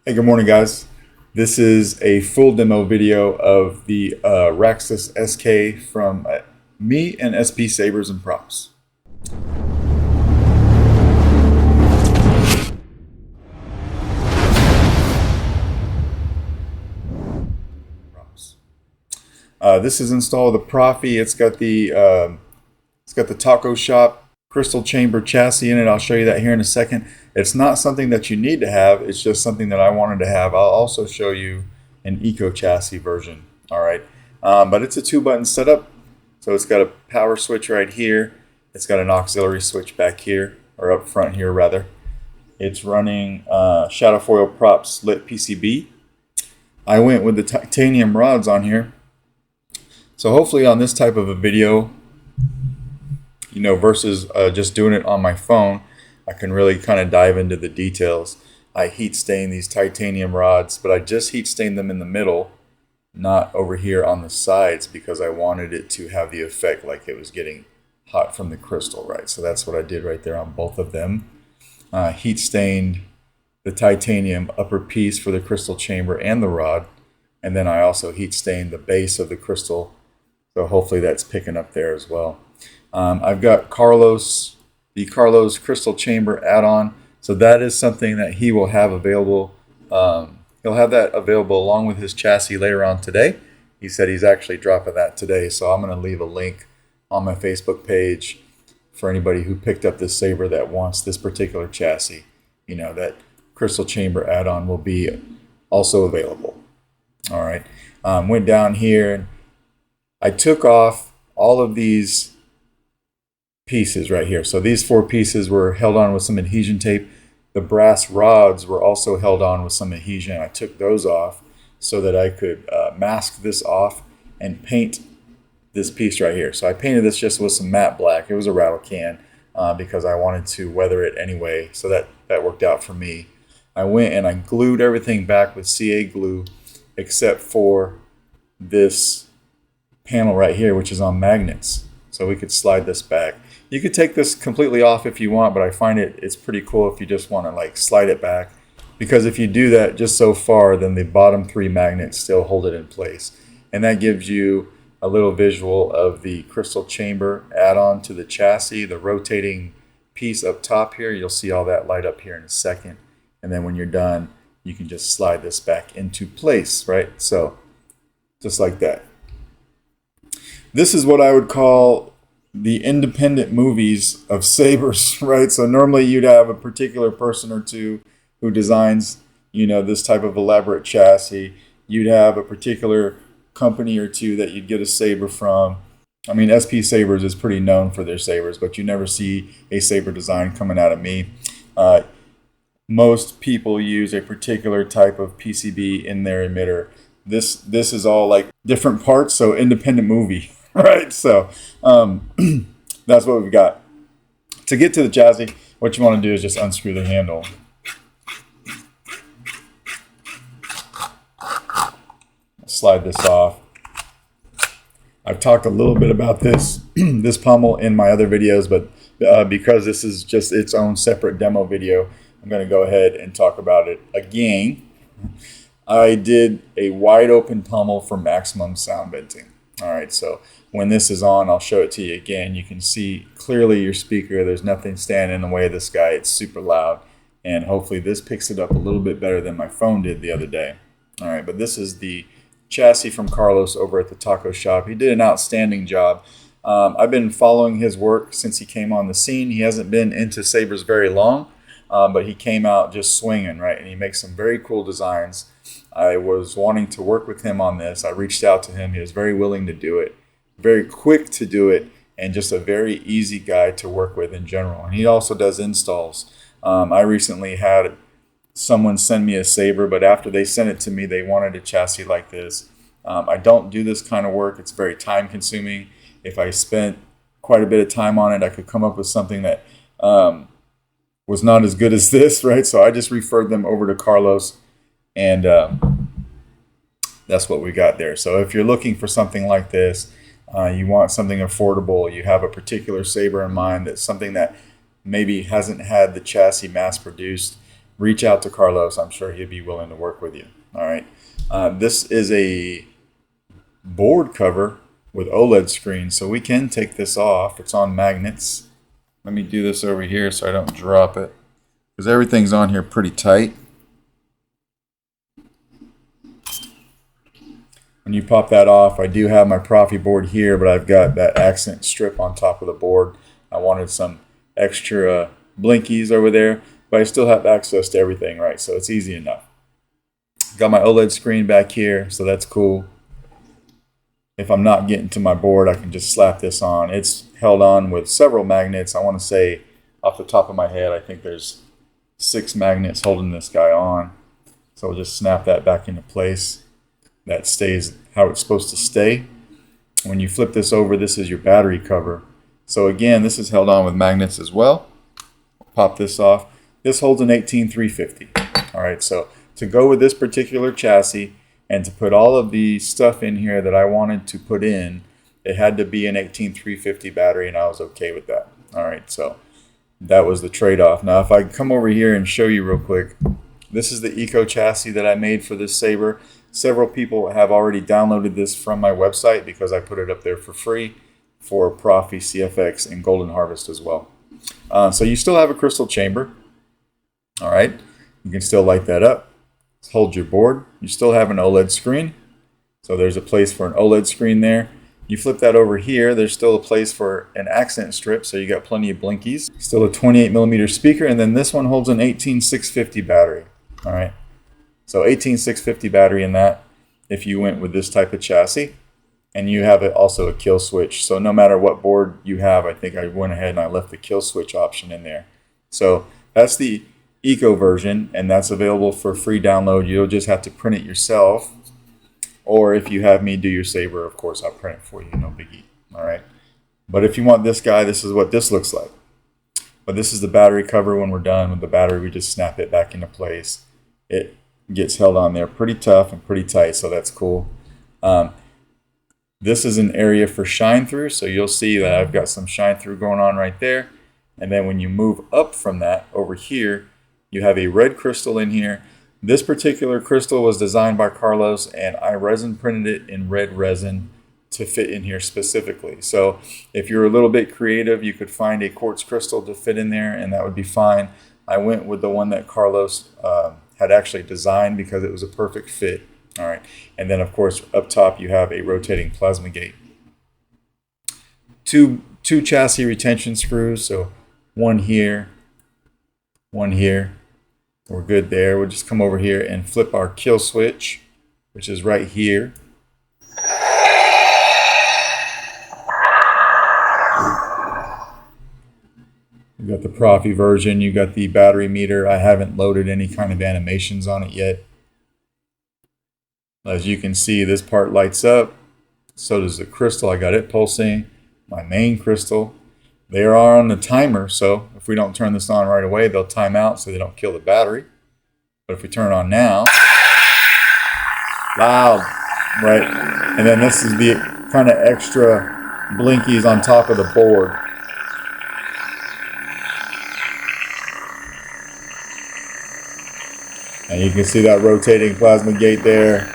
Hey, good morning, guys. This is a full demo video of the Raxus SK from me and SP Sabers and Props. This is installed the Proffie. It's got the taco shop crystal chamber chassis in it. I'll show you that here in a second. It's not something that you need to have. It's just something that I wanted to have. I'll also show you an eco chassis version. All right, but it's a 2-button setup. So it's got a power switch right here. It's got an auxiliary switch back here, or up front here rather. It's running Shadow Foil Props lit PCB. I went with the titanium rods on here. So hopefully on this type of a video, versus just doing it on my phone, I can really kind of dive into the details. I heat stain these titanium rods, but I just heat stained them in the middle, not over here on the sides, because I wanted it to have the effect like it was getting hot from the crystal, right? So that's what I did right there on both of them. Heat stained the titanium upper piece for the crystal chamber and the rod, and then I also heat stained the base of the crystal. So hopefully that's picking up there as well. I've got the Carlos crystal chamber add-on. So that is something that he will have available. He'll have that available along with his chassis later on today. He said he's actually dropping that today. So I'm going to leave a link on my Facebook page for anybody who picked up this Saber that wants this particular chassis. That crystal chamber add-on will be also available. All right. Went down here and I took off all of these pieces right here. So these 4 pieces were held on with some adhesion tape. The brass rods were also held on with some adhesion. I took those off so that I could mask this off and paint this piece right here. So I painted this just with some matte black. It was a rattle can because I wanted to weather it anyway. So that worked out for me. I went and I glued everything back with CA glue except for this panel right here, which is on magnets. So we could slide this back. You could take this completely off if you want, but I find it's pretty cool if you just want to like slide it back, because if you do that just so far, then the bottom 3 magnets still hold it in place. And that gives you a little visual of the crystal chamber add-on to the chassis, the rotating piece up top here. You'll see all that light up here in a second. And then when you're done, you can just slide this back into place, right? So just like that. This is what I would call the independent movies of Sabers, right? So normally you'd have a particular person or two who designs, this type of elaborate chassis. You'd have a particular company or two that you'd get a Saber from. I mean, SP Sabers is pretty known for their Sabers, but you never see a Saber design coming out of me. Most people use a particular type of PCB in their emitter. This is all like different parts, so independent movie. Right, so that's what we've got. To get to the chassis, what you want to do is just unscrew the handle. Slide this off. I've talked a little bit about this pommel in my other videos, but because this is just its own separate demo video, I'm going to go ahead and talk about it again. I did a wide open pommel for maximum sound venting. All right, so when this is on, I'll show it to you again. You can see clearly your speaker. There's nothing standing in the way of this guy. It's super loud, and hopefully this picks it up a little bit better than my phone did the other day. All right, but this is the chassis from Carlos over at the taco shop. He did an outstanding job. I've been following his work since he came on the scene. He hasn't been into Sabers very long, but he came out just swinging, right? And he makes some very cool designs. I was wanting to work with him on this. I reached out to him. He was very willing to do it, very quick to do it, and just a very easy guy to work with in general. And he also does installs. I recently had someone send me a Saber, but after they sent it to me, they wanted a chassis like this. I don't do this kind of work. It's very time consuming. If I spent quite a bit of time on it, I could come up with something that was not as good as this, right? So I just referred them over to Carlos, and that's what we got there. So if you're looking for something like this, you want something affordable, you have a particular Saber in mind, that's something that maybe hasn't had the chassis mass produced reach out to Carlos. I'm sure he'd be willing to work with you. All right. This is a board cover with OLED screen, so we can take this off. It's on magnets. Let me do this over here so I don't drop it, because everything's on here pretty tight. When you pop that off, I do have my Proffie board here, but I've got that accent strip on top of the board. I wanted some extra blinkies over there, but I still have access to everything, right? So it's easy enough. Got my OLED screen back here, so that's cool. If I'm not getting to my board, I can just slap this on. It's held on with several magnets. I want to say, off the top of my head, I think there's 6 magnets holding this guy on. So we'll just snap that back into place. That stays how it's supposed to stay. When you flip this over, this is your battery cover. So again, this is held on with magnets as well. Pop this off. This holds an 18350. All right, so to go with this particular chassis and to put all of the stuff in here that I wanted to put in, it had to be an 18350 battery, and I was okay with that. All right, so that was the trade-off. Now, if I come over here and show you real quick, this is the Eco chassis that I made for this Saber. Several people have already downloaded this from my website because I put it up there for free for Proffie, CFX, and Golden Harvest as well. So you still have a crystal chamber. All right, you can still light that up. Hold your board. You still have an OLED screen. So there's a place for an OLED screen there. You flip that over here, there's still a place for an accent strip, so you got plenty of blinkies. Still a 28mm speaker, and then this one holds an 18650 battery. All right. So 18650 battery in that if you went with this type of chassis, and you have it also a kill switch. So no matter what board you have, I think I went ahead and I left the kill switch option in there. So that's the Eco version, and that's available for free download. You'll just have to print it yourself, or if you have me do your Saber, of course I'll print it for you, no biggie. All right. But if you want this guy, this is what this looks like. But this is the battery cover. When we're done with the battery, we just snap it back into place. It gets held on there pretty tough and pretty tight, so that's cool. This is an area for shine through, so you'll see that I've got some shine through going on right there. And then when you move up from that over here, you have a red crystal in here. This particular crystal was designed by Carlos, and I resin printed it in red resin to fit in here specifically. So if you're a little bit creative, you could find a quartz crystal to fit in there, and that would be fine. I went with the one that Carlos had actually designed because it was a perfect fit. All right, and then of course up top you have a rotating plasma gate. Two chassis retention screws, so one here, one here. We're good there. We'll just come over here and flip our kill switch, which is right here. You got the Proffie version. You got the battery meter. I haven't loaded any kind of animations on it yet. As you can see, this part lights up. So does the crystal. I got it pulsing. My main crystal. They are on the timer, so if we don't turn this on right away, they'll time out so they don't kill the battery. But if we turn it on now, loud, right? And then this is the kind of extra blinkies on top of the board. And you can see that rotating plasma gate there.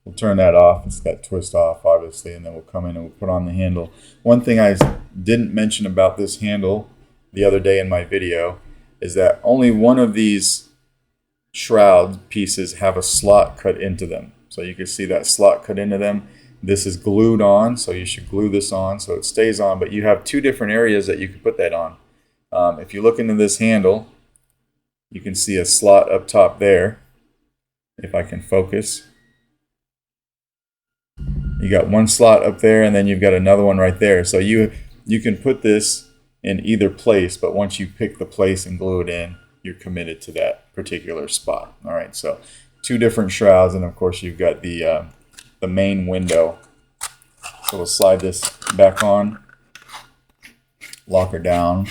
We'll turn that off. It's got twist off, obviously, and then we'll come in and we'll put on the handle. One thing I didn't mention about this handle the other day in my video is that only one of these shroud pieces have a slot cut into them. So you can see that slot cut into them. This is glued on, so you should glue this on so it stays on, but you have 2 different areas that you can put that on. If you look into this handle, you can see a slot up top there, if I can focus. You got one slot up there, and then you've got another one right there. So you can put this in either place, but once you pick the place and glue it in, you're committed to that particular spot. All right, so 2 different shrouds, and of course you've got the main window. So we'll slide this back on, lock her down,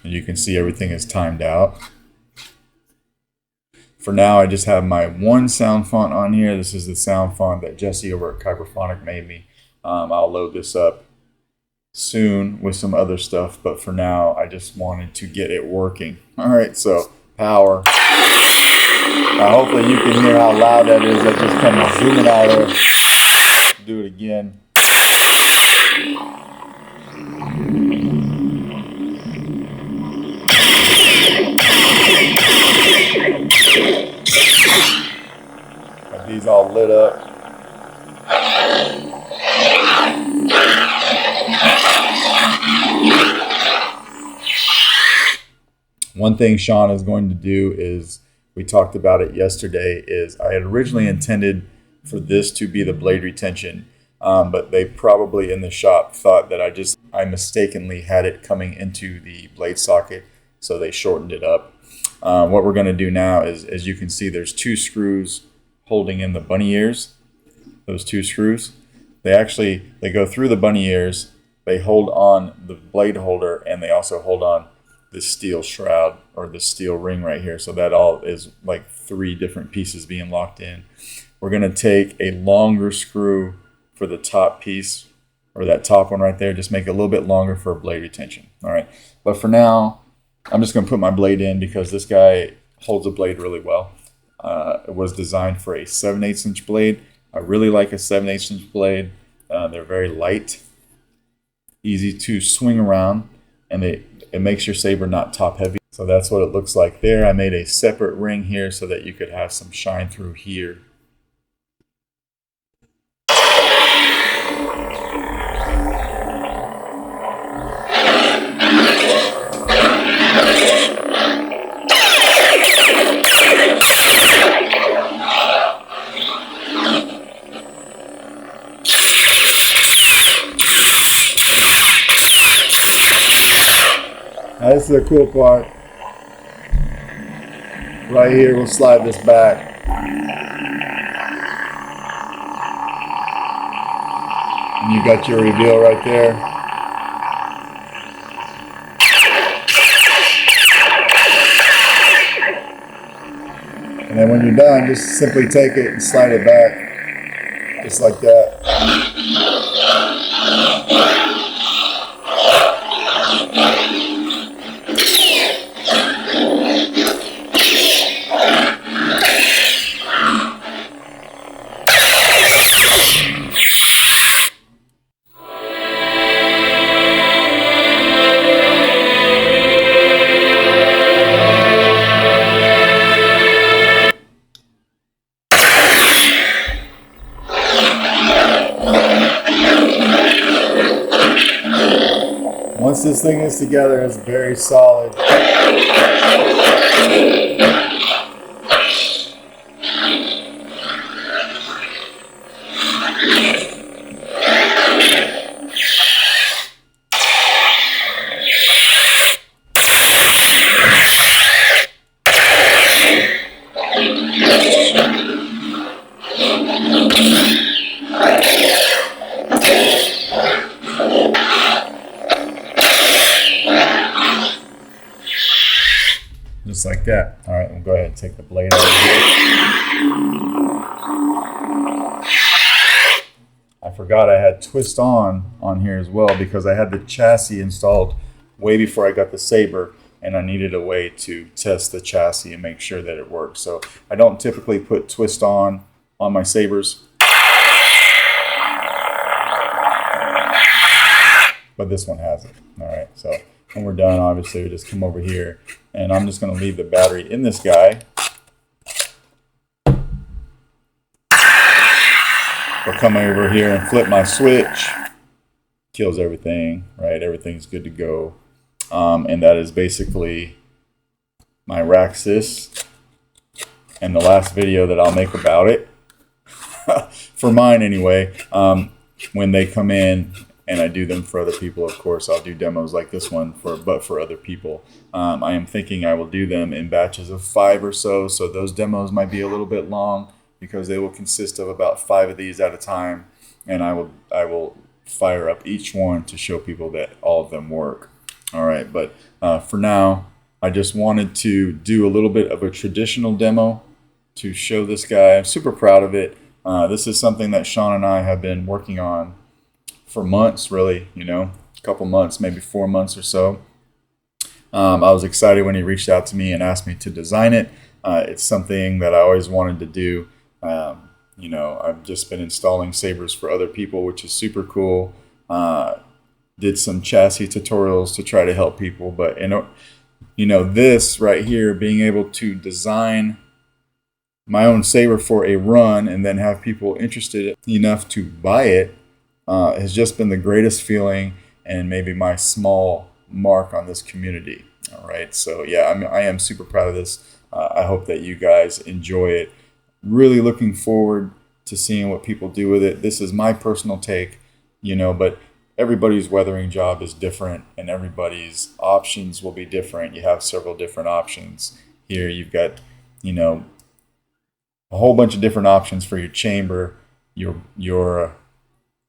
and you can see everything is timed out. For now, I just have my one sound font on here. This is the sound font that Jesse over at Kyberphonic made me. I'll load this up soon with some other stuff, but for now I just wanted to get it working. All right, so power. Hopefully you can hear how loud that is. I just kind of zoom it out there. Do it again. Got these all lit up. One thing Sean is going to do is, we talked about it yesterday, is I had originally intended for this to be the blade retention, but they probably in the shop thought that I mistakenly had it coming into the blade socket, so they shortened it up. What we're going to do now is, as you can see, there's 2 screws holding in the bunny ears. Those 2 screws, they go through the bunny ears, they hold on the blade holder, and they also hold on the steel shroud or the steel ring right here. So that all is like 3 different pieces being locked in. We're going to take a longer screw for the top piece, or that top one right there, just make it a little bit longer for blade retention. All right, but for now I'm just going to put my blade in because this guy holds a blade really well. It was designed for a 7/8 inch blade. I really like a 7/8 inch blade. They're very light, easy to swing around, and it makes your saber not top heavy. So that's what it looks like there. I made a separate ring here so that you could have some shine through here. Now this is the cool part. Right here, we'll slide this back. And you got your reveal right there. And then when you're done, just simply take it and slide it back. Just like that. Once this thing is together, it's very solid. Just like that. All right, we'll go ahead and take the blade out of here. I forgot I had twist on here as well because I had the chassis installed way before I got the saber, and I needed a way to test the chassis and make sure that it works. So I don't typically put twist on my sabers, but this one has it. All right, so when we're done, obviously we just come over here, and I'm just going to leave the battery in this guy. I'll come over here and flip my switch. Kills everything, right? Everything's good to go. And that is basically my Raxus and the last video that I'll make about it. For mine anyway. When they come in and I do them for other people, of course, I'll do demos like this one, but for other people. I am thinking I will do them in batches of 5 or so those demos might be a little bit long because they will consist of about 5 of these at a time, and I will fire up each one to show people that all of them work. All right, but for now, I just wanted to do a little bit of a traditional demo to show this guy. I'm super proud of it. This is something that Sean and I have been working on for months, really, you know. couple months, maybe 4 months or so. I was excited when he reached out to me and asked me to design it. It's something that I always wanted to do. You know, I've just been installing sabers for other people, which is super cool. Did some chassis tutorials to try to help people, but you know, this right here, being able to design my own saber for a run and then have people interested enough to buy it has just been the greatest feeling, and maybe my small mark on this community. All right, so yeah, I am super proud of this. I hope that you guys enjoy it. Really looking forward to seeing what people do with it. This is my personal take, you know, but everybody's weathering job is different and everybody's options will be different. You have several different options. Here you've got, you know, a whole bunch of different options for your chamber, your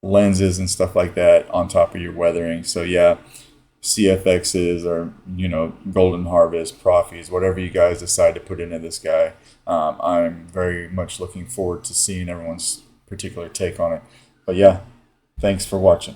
lenses and stuff like that on top of your weathering. So yeah, CFXs or, you know, Golden Harvest, Proffies, whatever you guys decide to put into this guy. I'm very much looking forward to seeing everyone's particular take on it. But yeah, thanks for watching.